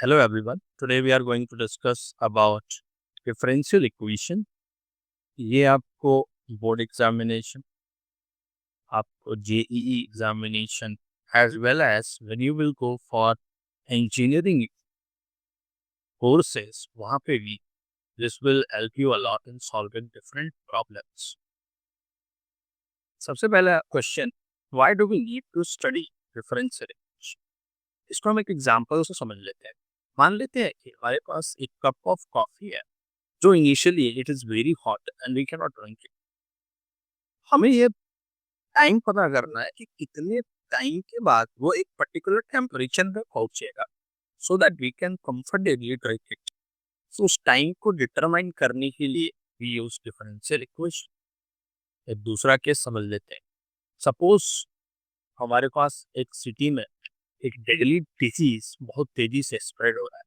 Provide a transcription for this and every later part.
Hello everyone. Today we are going to discuss about differential equation. ये आपको board examination, आपको JEE examination as well as when you will go for engineering courses, वहाँ पे भी this will help you a lot in solving different problems. सबसे पहला question, why do we need to study differential equation? इसको हम एक example से समझ लेते हैं. मान लेते हैं कि हमारे पास एक कप ऑफ कॉफी है जो initially it is very hot and we can not drink it. हमें ये टाइम पता करना है कि कितने टाइम के बाद वो एक पर्टिकुलर टेम्परेचर में पहुंचेगा so that we can comfortably drink it. So उस टाइम को डिटरमाइन करने के लिए वी यूज डिफरेंशियल इक्वेशन. एक दूसरा केस समझ लेते हैं. सपोज हमारे पास एक सिटी में एक डेडली डिजीज बहुत तेजी से स्प्रेड हो रहा है.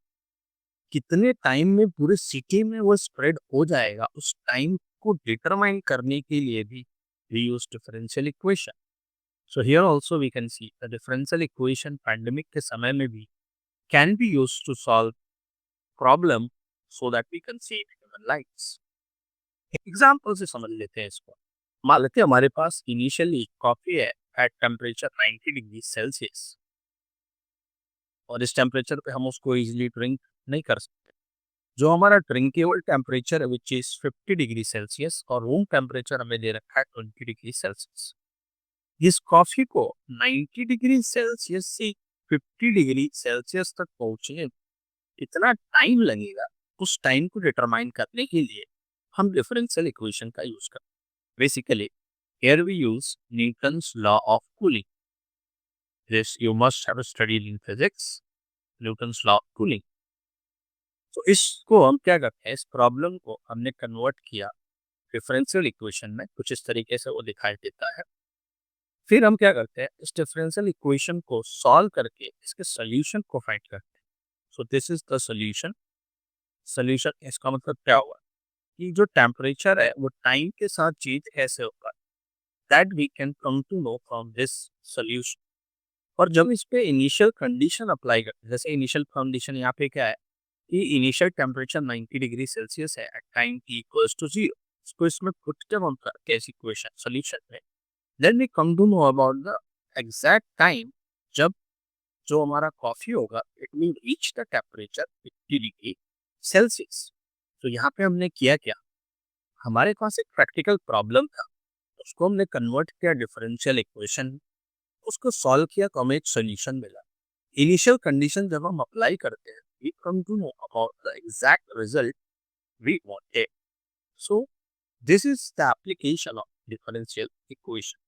कितने टाइम में पूरे सिटी में वो स्प्रेड हो जाएगा उस टाइम को डिटरमाइन करने के लिए भी we use differential equation. So here also we can see the differential equation pandemic के समय में भी can be used to solve problem so that we can save human lives. Example से समझ लेते हैं इसको. मान लेते हैं हमारे पास इनिशियली कॉफी है एट टेम्परेचर 90 डिग्री सेल्सियस और इस टेम्परेचर पे हम उसको इजीली ड्रिंक नहीं कर सकते. जो हमारा ड्रिंकेबल टेम्परेचर है विच इज 50 डिग्री सेल्सियस और रूम टेम्परेचर हमें दे रखा है 20 डिग्री सेल्सियस. इस कॉफी को 90 डिग्री सेल्सियस से 50 डिग्री सेल्सियस तक पहुंचने में इतना टाइम लगेगा. उस टाइम को डिटरमाइन करने के लिए हम डिफरेंशियल इक्वेशन का यूज करते हैं. Basically here we use Newton's law of cooling. This you must have studied in physics. Newton's law of cooling. तो इसको हम क्या करते हैं, इस प्रॉब्लम को हमने कन्वर्ट किया डिफरेंशियल इक्वेशन में. कुछ इस तरीके से वो दिखाई देता है. फिर हम क्या करते हैं, इस डिफरेंशियल इक्वेशन को सॉल्व करके इसके सोल्यूशन को फाइंड करते हैं. सो this is the solution. Solution इसका मतलब क्या हुआ कि जो टेम्परेचर है वो टाइम के साथ चेंज कैसे होगा, that we can come to know from this solution. और जब इस पे इनिशियल कंडीशन अप्लाई करते हैं, जैसे इनिशियल कंडीशन यहाँ पे क्या है कि इनिशियल टेम्परेचर 90 डिग्री सेल्सियस है at time t equals to 0. इसको इसमें पुट जब हम करते हैं इस इक्वेशन सोल्यूशन में, then we come to know about the exact time जब जो हमारा कॉफी होगा it will reach the temperature 50 degree Celsius. तो यहाँ पे हमने किया क्या, हमारे पास एक प्रैक्टिकल प्रॉब्लम था, उसको हमने कन्वर्ट किया डिफरेंशियल इक्वेशन, उसको सॉल्व किया तो हमें एक सोल्यूशन मिला. इनिशियल कंडीशन जब हम अप्लाई करते हैं we come to know about the exact result we wanted. So this is the application of differential equation.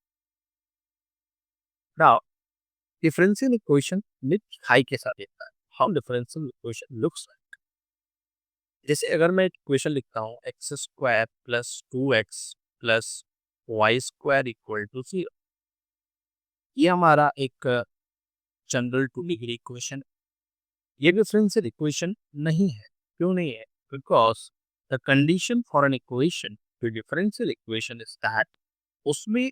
Now differential equation में हाई के साथ देता है. How differential equation looks like. जैसे अगर मैं इक्वेशन लिखता हूँ एक्स स्क्वायर प्लस 2x प्लस वाई स्क्वायर इक्वल टू 0. ये हमारा एक जनरल 2 डिग्री इक्वेशन. ये डिफरेंशियल इक्वेशन नहीं है. क्यों नहीं है? Because the condition for an equation two differential equation is that उसमें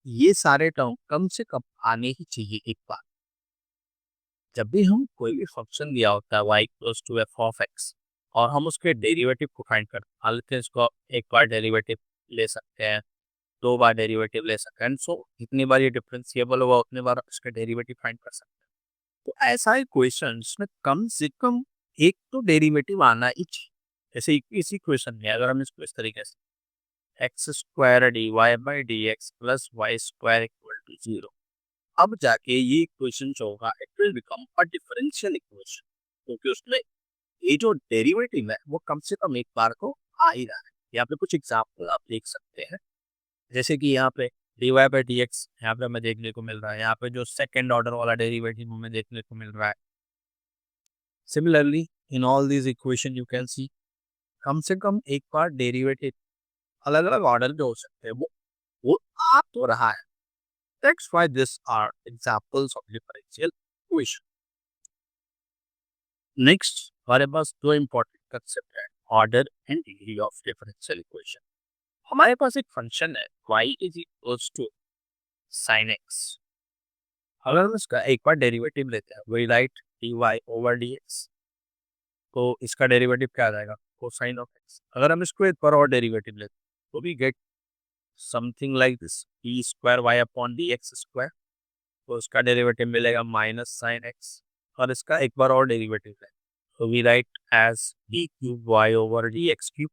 ये सारे टर्म कम से कम आने ही चाहिए एक बार. जब भी हम कोई भी फंक्शन दिया होता है y equals to f of x और हम उसके डेरिवेटिव को फाइंड करते हैं, मान लेते हैं इसको एक बार डेरिवेटिव ले सकते हैं, दो बार डेरिवेटिव ले सकते हैं, सो जितनी बार ये डिफरेंशिएबल होगा उतनी बार इसका डेरिवेटिव फाइंड कर सकते हैं. तो ऐसा ही क्वेश्चन में कम से कम एक तो डेरिवेटिव आना ही चाहिए. जैसे इसी क्वेश्चन में अगर हम इसको इस तरीके से x square d y by d x plus y square equal to 0, अब जाके ये इक्वेशन जो होगा it will become a differential equation, क्योंकि उसमें ये जो डेरिवेटिव है वो कम से कम एक बार को आ ही रहा है. यहाँ पे कुछ एग्जांपल आप देख सकते हैं. जैसे कि यहाँ पे dy बाई डी एक्स यहाँ पे हमें देखने को मिल रहा है. यहाँ पे जो सेकंड ऑर्डर वाला डेरिवेटिव हमें देखने को मिल रहा है. Similarly in all these equation you can see कम से कम एक बार डेरिवेटिव अलग अलग ऑर्डर जो हो सकते हैं वो आ तो रहा है. That's why these are examples of differential equation. Next, हमारे पास दो important concept है, order and degree of differential equation. हमारे पास एक फंक्शन है y is equals to sin x. अगर हम इसका एक बार डेरिवेटिव लेते हैं we write dy over dx. तो इसका डेरिवेटिव क्या आ जाएगा, कोसाइन ऑफ एक्स। अगर हम इसको एक बार और डेरिवेटिव लेते तो भी get something like this, d square y upon d x square. तो इसका डेरिवेटिव मिलेगा माइनस साइन एक्स। और इसका एक बार और डेरिवेटिव है तो we write as d cube y over d x cube.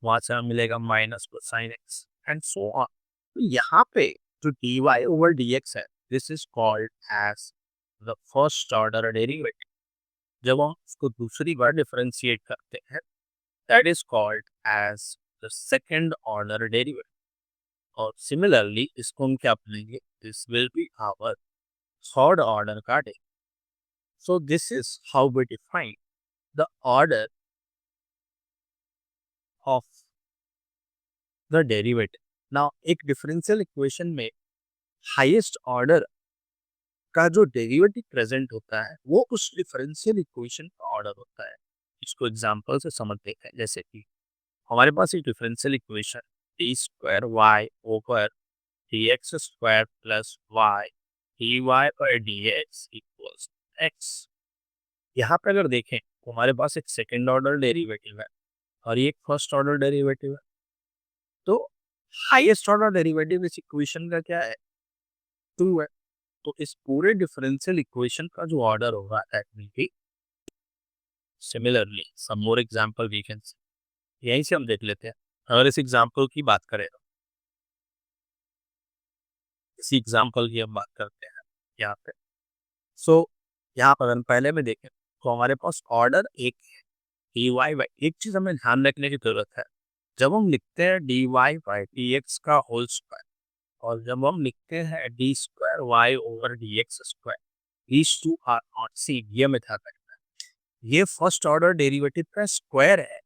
वहां से हमें मिलेगा minus cosine x and so on. तो यहाँ पे जो d y over d x है, this is called as the first order derivative. जब हम उसको दूसरी बार डिफरेंशिएट करते हैं, that is called as the second order derivative. और सिमिलरली इसको हम क्या बोलेंगे, this will be our third order का derivative. So this is how we define the order of the derivative. Now एक डिफरेंशियल इक्वेशन में हाईएस्ट ऑर्डर का जो डेरिवेटिव प्रेजेंट होता है वो उस डिफरेंशियल इक्वेशन का ऑर्डर होता है। इसको एग्जांपल से समझते हैं। जैसे कि हमारे पास एक differential equation d square y over d x square plus y d y और डी एक्स इक्वल्स एक्स। यहाँ पे अगर देखें तो हमारे पास एक सेकेंड ऑर्डर डेरिवेटिव है और ये एक फर्स्ट ऑर्डर डेरिवेटिव है। तो हाईएस्ट ऑर्डर डेरिवेटिव इस इक्वेशन का क्या है, 2 है। तो इस पूरे डिफरेंशियल इक्वेशन का जो ऑर्डर होगा that will be similarly some more example we can see. यहीं से हम देख लेते हैं। अगर इस एग्जांपल की बात करें तो इसी एग्जांपल की हम बात करते हैं यहाँ पे। सो यहाँ पर हम पहले में देखें तो हमारे पास ऑर्डर एक है डी वाई बाई। एक चीज हमें ध्यान रखने की जरूरत है, जब हम लिखते हैं d y by d x का होल स्क्वायर और जब हम लिखते हैं d square y over d x square, these two are not same। ये हमें ध्यान रखना है। ये फर्स्ट ऑर्डर डेरिवेटिव का स्क्वायर है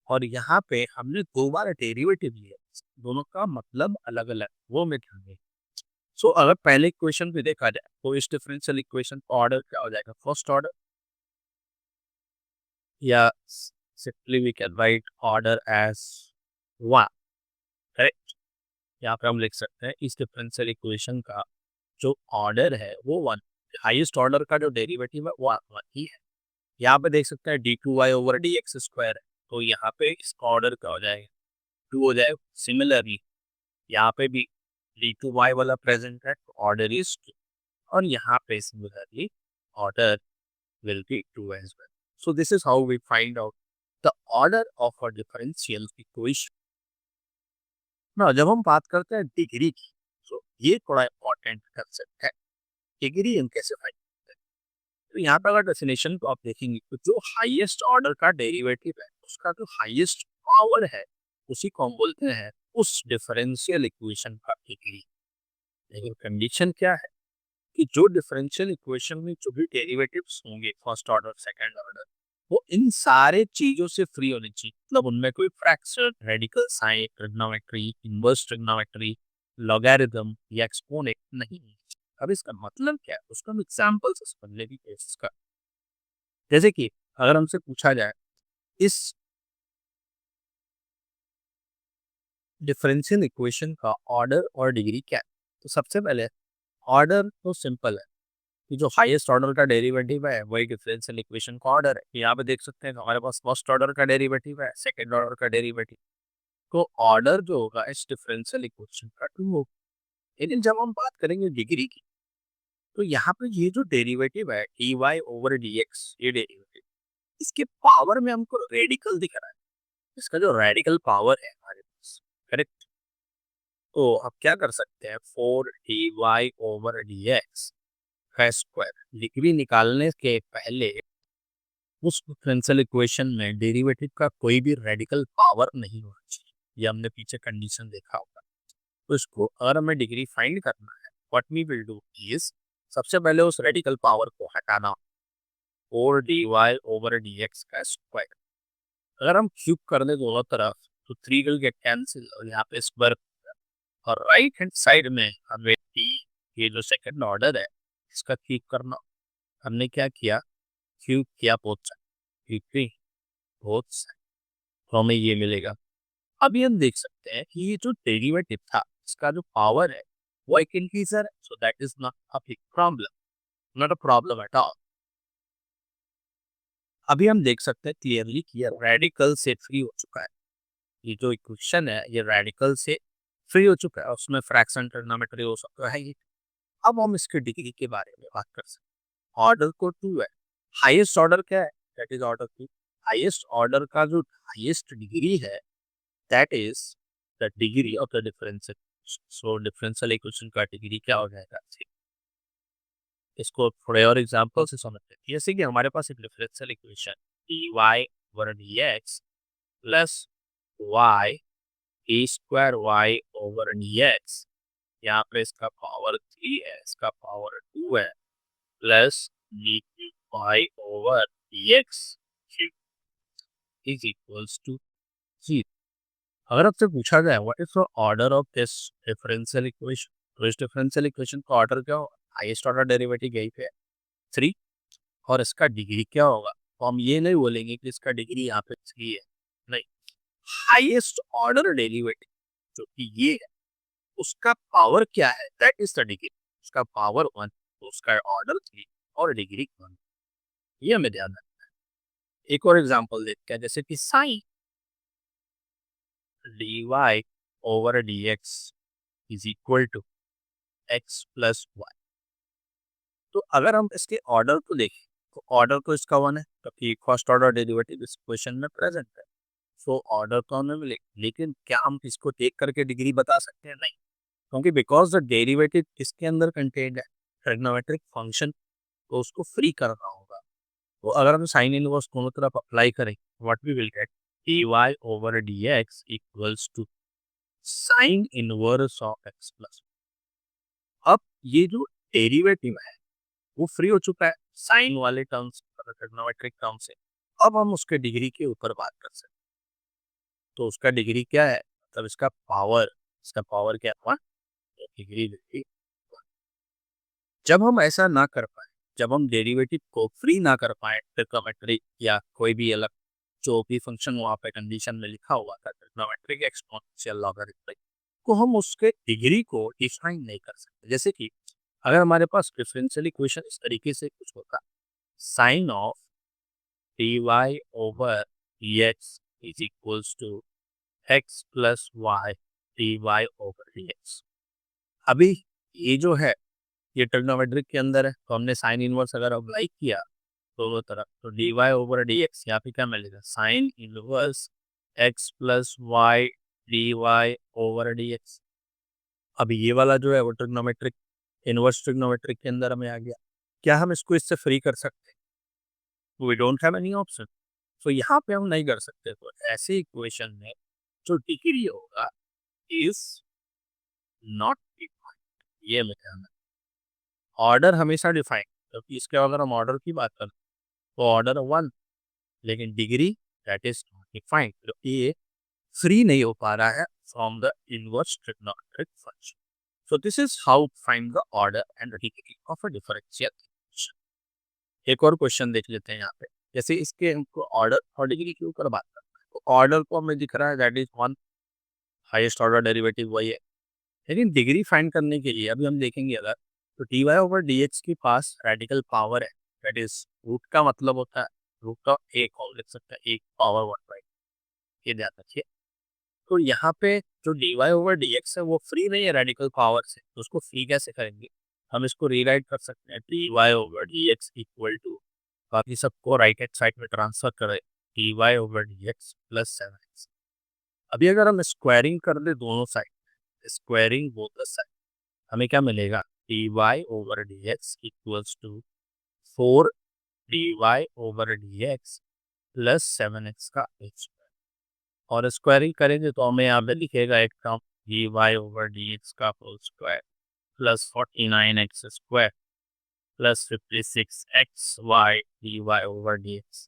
और यहाँ पे हमने 2 बार डेरिवेटिव लिए, दोनों का मतलब अलग अलग, वो हमें ध्यान दें। सो अगर पहले इक्वेशन पे देखा जाए तो इस डिफरेंशियल इक्वेशन का ऑर्डर क्या हो जाएगा, फर्स्ट ऑर्डर, या simply we can write order as 1। Correct. यहाँ पे हम लिख सकते हैं इस डिफरेंशियल इक्वेशन का जो ऑर्डर है वो 1। हाईएस्ट ऑर्डर का जो डेरिवेटिव है वो 1 ही है। यहाँ पे देख सकते हैं d two y over d x square है, तो यहाँ पे इसका ऑर्डर क्या हो जाएगा, 2 हो जाएगा। सिमिलरली यहाँ पे भी डी टू वाई वाला प्रेजेंट है तो ऑर्डर इज 2। और यहाँ पे similarly order will be 2 as well. So this is how we find out the order of a differential equation. ना जब हम बात करते हैं डिग्री की, तो ये थोड़ा इंपॉर्टेंट कंसेप्ट है। डिग्री हम कैसे फाइंड करते हैं, तो यहाँ पर अगर डेफिनेशन को आप देखेंगे तो जो हाईएस्ट ऑर्डर का डेरिवेटिव है उसका जो हाईएस्ट पावर है उसी को हम बोलते हैं उस डिफरेंशियल इक्वेशन का डिग्री। लेकिन कंडीशन क्या है कि जो डिफरेंशियल इक्वेशन में जो भी डेरिवेटिव्स होंगे फर्स्ट ऑर्डर सेकंड ऑर्डर, वो इन सारे चीजों से फ्री होनी चाहिए। मतलब उनमें कोई fraction, radical sign, trigonometry, inverse trigonometry, logarithm या एक्सपोनेंट नहीं है। अब इसका मतलब क्या है उसका हम एग्जांपल से समझ लेंगे केस का। जैसे कि अगर हमसे पूछा जाए इस डिफरेंशियल इक्वेशन का ऑर्डर और डिग्री क्या है, तो सबसे पहले ऑर्डर तो सिंपल है कि जो हाईएस्ट ऑर्डर का डेरिवेटिव है वही डिफरेंशियल इक्वेशन का ऑर्डर है। यहाँ पे देख सकते हैं हमारे पास फर्स्ट ऑर्डर का डेरिवेटिव है, सेकंड ऑर्डर का डेरिवेटिव, तो ऑर्डर जो होगा इस डिफरेंशियल इक्वेशन का 2 होगा। लेकिन जब हम बात करेंगे डिग्री की, तो यहाँ पे ये जो डेरिवेटिव है d y over d x, ये डेरिवेटिव इसके पावर में हमको रेडिकल दिख रहा है। इसका जो रेडिकल पावर है हमारे पास, करेक्ट। तो आप क्या कर सकते हैं, 4 dy ओवर dx का स्क्वायर। डिग्री निकालने के पहले उस डिफरेंशियल इक्वेशन में डेरिवेटिव का कोई भी रेडिकल पावर नहीं होना चाहिए। ये हमने पीछे कंडीशन देखा होगा। तो इसको अगर हमें डिग्री फाइंड करना है, what we will do is सबसे पहले उस रेडिकल पावर को हटाना, 4 dy ओवर dx का स्क्वायर। अगर हम क्यूब कर दे दोनों तरफ तो 3 विल गेट कैंसिल और यहाँ पे स्क्वायर, और राइट हैंड साइड में हमें टी, ये जो सेकंड ऑर्डर है इसका क्यूब करना। हमने क्या किया, क्यूब किया both side, cube both side, तो हमें ये मिलेगा। अभी हम देख सकते हैं कि ये जो डेरिवेटिव था इसका जो पावर है वो एक इंटीजर है, so that is not a big problem, not a problem at all. अभी हम देख सकते हैं क्लियरली कि ये रेडिकल से फ्री हो चुका है। ये जो इक्वेशन है ये रेडिकल से फ्री हो चुका है, उसमें फ्रैक्शन ट्रिग्नोमेट्री हो सकता है ये। अब हम इसके डिग्री के बारे में बात कर सकते हैं। ऑर्डर को 2 है। हाईएस्ट ऑर्डर क्या है? That is order 2। Highest order का जो हाईएस्ट डिग्री है that is the degree of the differential. So differential equation का डिग्री क्या हो जाएगा? इसको थोड़े और एग्जांपल से समझते हैं। जैसे कि हमारे पास एक differential equation dy over dx plus y ए स्क्वायर y ओवर dx, यहाँ पे इसका पावर 3 है, इसका पावर 2 है, plus dy over dx is equals to 0। अगर आपसे पूछा जाए what is the order of this differential equation, तो इस डिफरेंशियल इक्वेशन का ऑर्डर क्या होगा? हाईएस्ट ऑर्डर डेरिवेटिव यही पे है 3, और इसका डिग्री क्या होगा? तो हम ये नहीं बोलेंगे कि इसका डिग्री यहाँ पे 3 है, नहीं। हाईएस्ट ऑर्डर डेरिवेटिव जो कि ये है उसका पावर क्या है? That is the degree. उसका पावर 1, तो उसका ऑर्डर 3 और डिग्री 1। ये हमें ध्यान रखना है। एक और एग्जांपल देखते हैं, जैसे कि sine dy over dx is equal to x plus y. तो अगर हम इसके ऑर्डर को देखें तो ऑर्डर तो इसका 1 है क्योंकि फर्स्ट ऑर्डर डेरिवेटिव इस क्वेश्चन में प्रेजेंट है। सो ऑर्डर तो हमें मिलेगा, लेकिन क्या हम इसको टेक करके डिग्री बता सकते हैं? नहीं, क्योंकि बिकॉज द डेरिवेटिव इसके अंदर कंटेन्ड है ट्रिग्नोमेट्रिक फंक्शन, तो उसको फ्री करना होगा। तो अगर हम साइन इनवर्स दोनों तरफ अप्लाई करें, what we will get dy over dx equals to sine inverse of x plus. अब ये जो डेरिवेटिव है वो फ्री हो चुका है साइन वाले टर्म्स ट्रिग्नोमेट्रिक टर्म से। अब हम उसके डिग्री के ऊपर बात कर सकते हैं। तो उसका डिग्री क्या है? मतलब इसका पावर क्या हुआ? Degree degree. जब हम ऐसा ना कर पाए, जब हम डेरिवेटिव को फ्री ना कर पाए ट्रिग्नोमेट्रिक या कोई भी अलग जो भी फंक्शन वहाँ पे कंडीशन में लिखा हुआ था ट्रिग्नोमेट्रिक एक्सपोनेंशियल लॉगरिथमिक, तो हम उसके डिग्री को डिफाइन नहीं कर सकते। जैसे कि अगर हमारे पास डिफरेंशियल इक्वेशन इस तरीके से कुछ होता, sine of dy over dx is equals to x plus y dy over dx। अभी ये जो है ये ट्रिग्नोमेट्रिक के अंदर है, तो हमने साइन इनवर्स अगर अप्लाई किया दोनों तरफ, तो dy ओवर dx यहाँ पे क्या मिलेगा? Sine inverse x plus y dy over dx। अब ये वाला जो है वो ट्रिग्नोमेट्रिक इनवर्स ट्रिग्नोमेट्रिक के अंदर हमें आ गया। क्या हम इसको इससे फ्री कर सकते हैं? We don't have any option. तो यहाँ पे हम नहीं कर सकते। तो ऐसे इक्वेशन में जो डिग्री होगा इज नॉट डिफाइंड। ये हमें ध्यान रखना। ऑर्डर हमेशा डिफाइंड, क्योंकि इसके अगर हम ऑर्डर की बात करें तो ऑर्डर 1, लेकिन degree that is not defined क्योंकि ये फ्री नहीं हो पा रहा है from the inverse trigonometric function. So this is how find the order and degree of a differential equation. एक और क्वेश्चन देख लेते हैं यहाँ पे। जैसे इसके हमको ऑर्डर और डिग्री के ऊपर बात करना है, तो ऑर्डर को हमें दिख रहा है that is 1, highest order derivative वही है। लेकिन डिग्री फाइंड करने के लिए अभी हम देखेंगे अगर, तो dy ओवर dx के पास रेडिकल पावर है, दैट इज रूट का मतलब होता है रूट का एक और लिख सकते हैं, एक पावर 1/, ये ध्यान रखिए। तो यहाँ पे जो dy ओवर dx है वो फ्री नहीं है रेडिकल पावर से, तो उसको फ्री कैसे करेंगे? हम इसको रीराइट कर सकते हैं dy over dx equal to, बाकी सबको राइट हैंड साइड में ट्रांसफर करें, dy over dx plus 7x। अभी अगर हम स्क्वायरिंग कर दे दोनों side, squaring both the side, हमें क्या मिलेगा? dy over dx equals to 4 dy over dx plus 7x का h, और स्क्वायरिंग करेंगे तो हमें यहाँ पे लिखेगा एक टर्म dy ओवर dx का whole square plus 49x square plus 56xy dy over dx।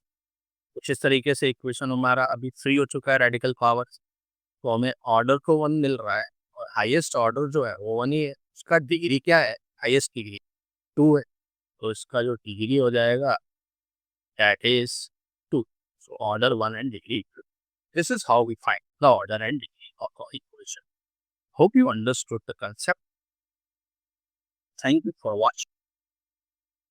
कुछ इस तरीके से इक्वेशन हमारा अभी फ्री हो चुका है रेडिकल पावर। तो हमें ऑर्डर को 1 मिल रहा है और हाईएस्ट ऑर्डर जो है वो 1 ही है। उसका डिग्री क्या है? हाईएस्ट डिग्री 2 है, तो इसका जो डिग्री हो जाएगा that is 2। So order 1 and degree 2। This is how we find the order and degree of the equation. Hope you understood the concept. Thank you for watching.